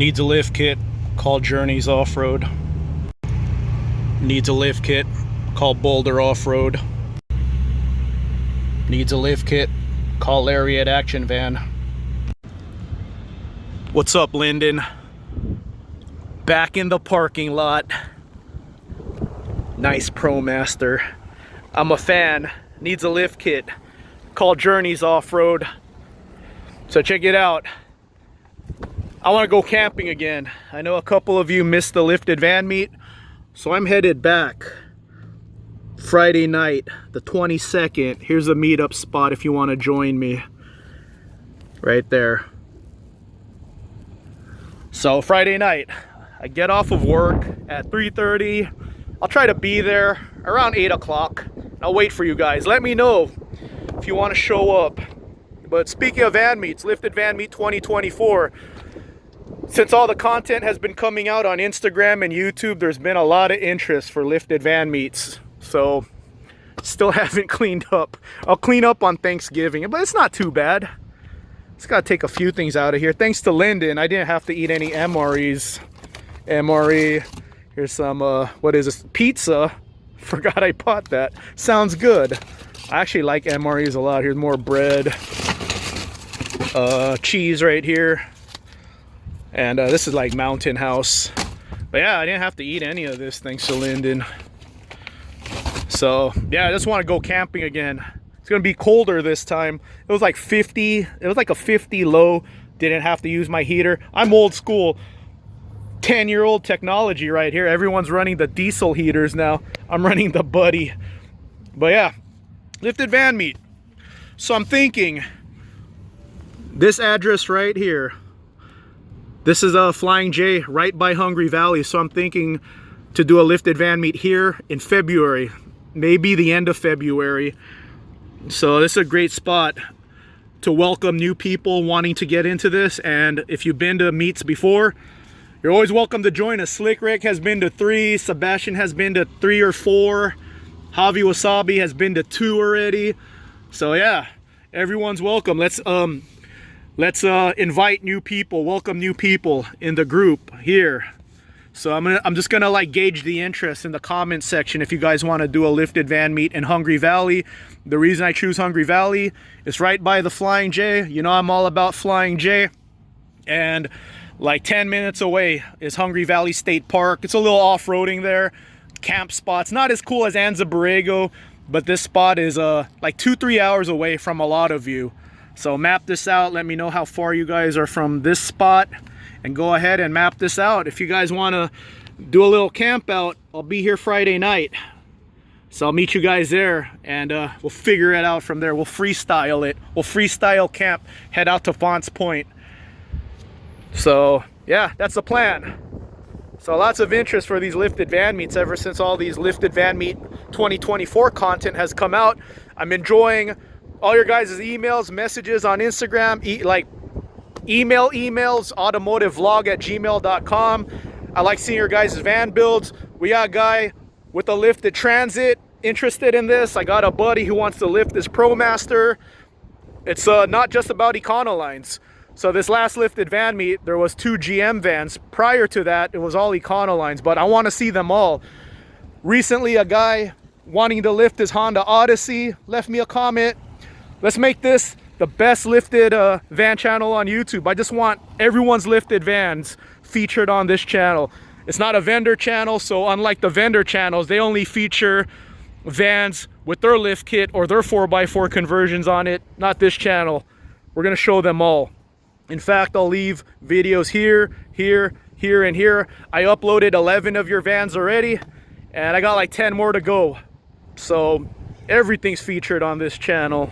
Needs a lift kit, call Journeys Off-Road. Needs a lift kit, call Boulder Off-Road. Needs a lift kit, call Lariat Action Van. What's up, Linden? Back in the parking lot. Nice ProMaster. I'm a fan. Needs a lift kit, call Journeys Off-Road. So check it out. I want to go camping again. I know a couple of you missed the lifted van meet, so I'm headed back Friday night, the 22nd. Here's a meetup spot if you want to join me. Right there. So Friday night, I get off of work at 3:30. I'll try to be there around 8 o'clock. I'll wait for you guys. Let me know if you want to show up. But speaking of van meets, Lifted Van Meet 2024, since all the content has been coming out on Instagram and YouTube, there's been a lot of interest for lifted van meets. So, still haven't cleaned up. I'll clean up on Thanksgiving, but it's not too bad. Just gotta take a few things out of here. Thanks to Linden, I didn't have to eat any MREs. MRE, here's some, what is this? Pizza. Forgot I bought that. Sounds good. I actually like MREs a lot. Here's more bread. Cheese right here. And this is like Mountain House. But yeah, I didn't have to eat any of this thanks to Linden. So yeah, I just want to go camping again. It's gonna be colder this time. It was like 50. It was like a 50 low. Didn't have to use my heater. I'm old school. 10-year-old technology right here. Everyone's running the diesel heaters now. I'm running the Buddy. But yeah, lifted van meet. So I'm thinking this address right here. This is a Flying J right by Hungry Valley. So I'm thinking to do a lifted van meet here in February, maybe the end of February. So this is a great spot to welcome new people wanting to get into this. And if you've been to meets before, you're always welcome to join us. Slick Rick has been to 3, Sebastian has been to 3 or 4, Javi Wasabi has been to 2 already. So yeah, everyone's welcome. Let's invite new people, welcome new people in the group here. So I'm just gonna like gauge the interest in the comment section if you guys want to do a lifted van meet in Hungry Valley. The reason I choose Hungry Valley is right by the Flying J. You know I'm all about Flying J. And like 10 minutes away is Hungry Valley State Park. It's a little off-roading there. Camp spots, not as cool as Anza Borrego, but this spot is like 2-3 hours away from a lot of you. So map this out. Let me know how far you guys are from this spot and go ahead and map this out. If you guys want to do a little camp out, I'll be here Friday night. So I'll meet you guys there and we'll figure it out from there. We'll freestyle it. We'll freestyle camp, head out to Fonts Point. So yeah, that's the plan. So lots of interest for these lifted van meets ever since all these lifted van meet 2024 content has come out. I'm enjoying all your guys' emails, messages on Instagram, emails, automotivevlog@gmail.com. I like seeing your guys' van builds. We got a guy with a lifted Transit interested in this. I got a buddy who wants to lift this ProMaster. It's not just about Econolines. So this last lifted van meet, there was 2 GM vans. Prior to that, it was all Econolines, but I want to see them all. Recently, a guy wanting to lift his Honda Odyssey left me a comment. Let's make this the best lifted van channel on YouTube. I just want everyone's lifted vans featured on this channel. It's not a vendor channel, so unlike the vendor channels, they only feature vans with their lift kit or their 4x4 conversions on it. Not this channel. We're gonna show them all. In fact, I'll leave videos here, here, here, and here. I uploaded 11 of your vans already, and I got like 10 more to go. So everything's featured on this channel.